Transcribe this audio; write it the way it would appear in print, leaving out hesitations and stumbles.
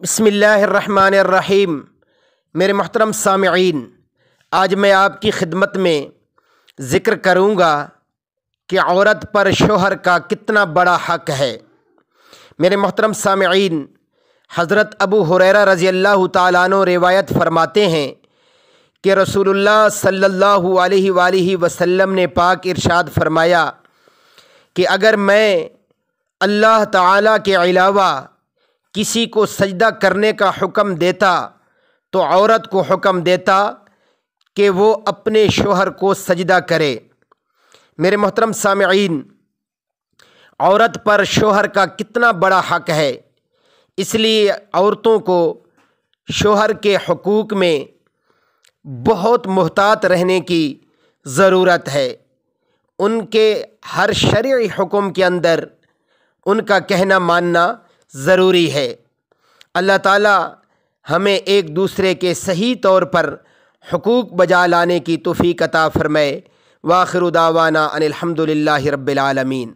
बिस्मिल्लाहिर्रहमानिर्रहीम। मेरे मोहतरम सामिईन, आज मैं आपकी खिदमत में ज़िक्र करूँगा कि औरत पर शोहर का कितना बड़ा हक़ है। मेरे मोहतरम सामिईन, हज़रत अबू हुरैरा रज़ी अल्लाह तआला अन्हु रिवायत फरमाते हैं कि रसूलुल्लाह सल्लल्लाहु अलैहि वसल्लम ने पाक इरशाद फरमाया कि अगर मैं अल्लाह ताला के अलावा किसी को सजदा करने का हुक्म देता तो औरत को हुक्म देता कि वो अपने शोहर को सजदा करे। मेरे मोहतरम सामिईन, औरत पर शोहर का कितना बड़ा हक़ है, इसलिए औरतों को शोहर के हुकूक में बहुत मुहतात रहने की ज़रूरत है। उनके हर शरई हुक्म के अंदर उनका कहना मानना ज़रूरी है। अल्लाह ताला हमें एक दूसरे के सही तौर पर हुकूक बजा लाने की तौफ़ीक़ अता फ़रमाए। व आखिरु दावाना अनिल हम्दुलिल्लाहि रब्बिल आलमीन।